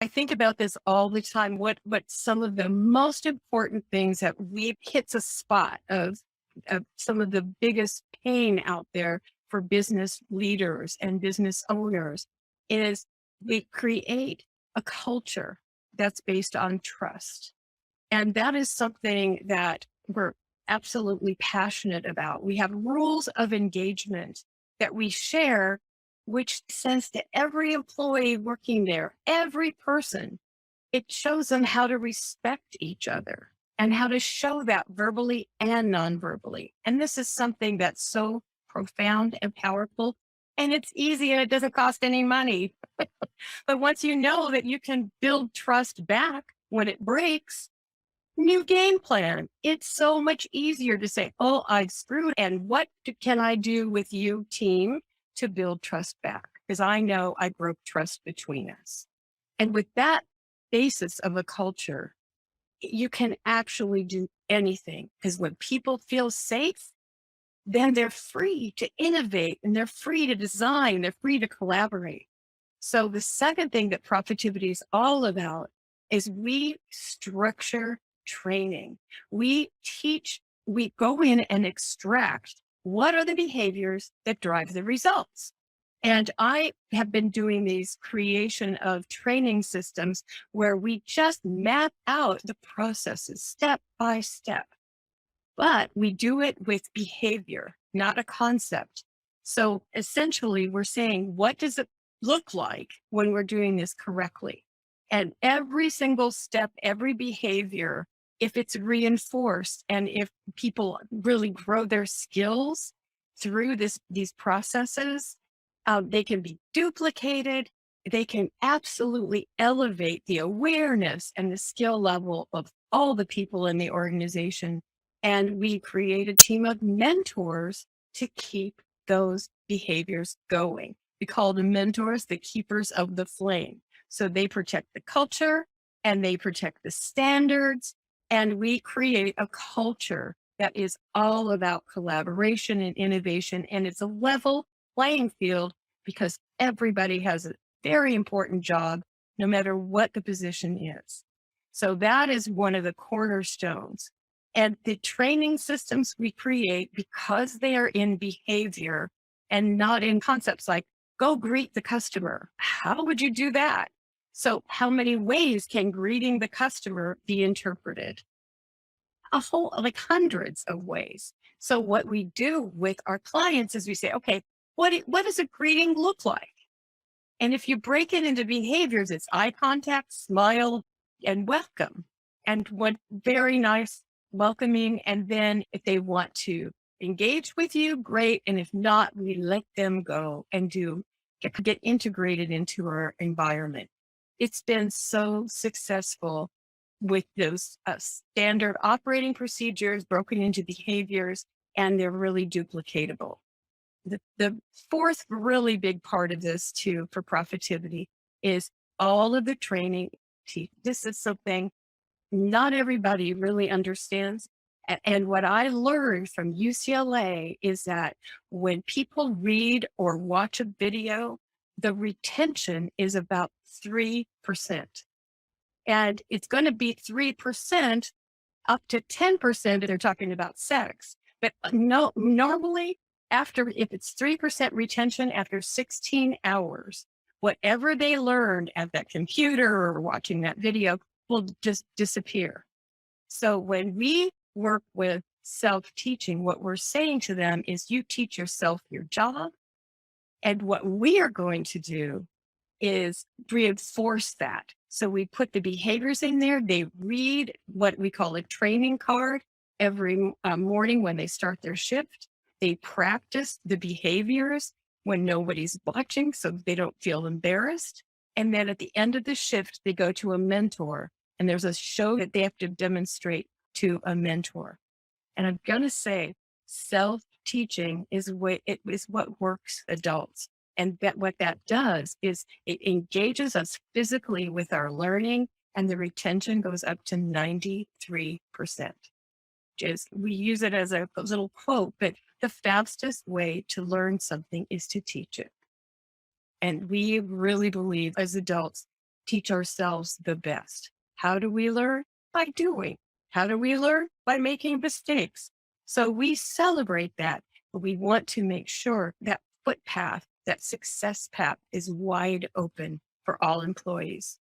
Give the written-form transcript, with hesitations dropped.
I think about this all the time. What some of the most important things that we hits a spot of some of the biggest pain out there for business leaders and business owners is we create a culture that's based on trust. And that is something that we're absolutely passionate about. We have rules of engagement that we share, which says to every employee working there, every person, it shows them how to respect each other and how to show that verbally and non-verbally. And this is something that's so profound and powerful. And it's easy and it doesn't cost any money. But once you know that you can build trust back when it breaks, new game plan. It's so much easier to say, oh, I screwed. And can I do with you, team, to build trust back? Because I know I broke trust between us. And with that basis of a culture, you can actually do anything. Because when people feel safe, then they're free to innovate and they're free to design, they're free to collaborate. So the second thing that Profitivity is all about is we structure training. We teach, we go in and extract what are the behaviors that drive the results. And I have been doing these creation of training systems where we just map out the processes step by step, but we do it with behavior, not a concept. So essentially we're saying, what does it look like when we're doing this correctly? And every single step, every behavior, if it's reinforced and if people really grow their skills through these processes, they can be duplicated. They can absolutely elevate the awareness and the skill level of all the people in the organization. And we create a team of mentors to keep those behaviors going. We call them mentors, the keepers of the flame. So they protect the culture and they protect the standards. And we create a culture that is all about collaboration and innovation. And it's a level playing field because everybody has a very important job, no matter what the position is. So that is one of the cornerstones. And the training systems we create, because they are in behavior and not in concepts like go greet the customer. How would you do that? So how many ways can greeting the customer be interpreted? A whole, like hundreds of ways. So what we do with our clients is we say, okay, what does a greeting look like? And if you break it into behaviors, it's eye contact, smile, and welcome. And what very nice, welcoming. And then if they want to engage with you, great. And if not, we let them go and get integrated into our environment. It's been so successful with those standard operating procedures broken into behaviors, and they're really duplicatable. The fourth really big part of this too for Profitivity is all of the training. This is something not everybody really understands. And what I learned from UCLA is that when people read or watch a video, the retention is about 3%. And it's going to be 3% up to 10% if they're talking about sex. But no, normally if it's 3% retention after 16 hours, whatever they learned at that computer or watching that video will just disappear. So when we work with self-teaching, what we're saying to them is you teach yourself your job. And what we are going to do is reinforce that. So we put the behaviors in there. They read what we call a training card every morning when they start their shift. They practice the behaviors when nobody's watching so they don't feel embarrassed. And then at the end of the shift, they go to a mentor and there's a show that they have to demonstrate to a mentor. And I'm going to say self-teaching is what works adults. And what that does is it engages us physically with our learning, and the retention goes up to 93%. We use it as a little quote, but the fastest way to learn something is to teach it. And we really believe as adults, teach ourselves the best. How do we learn? By doing. How do we learn? By making mistakes. So we celebrate that, but we want to make sure that footpath, that success path is wide open for all employees.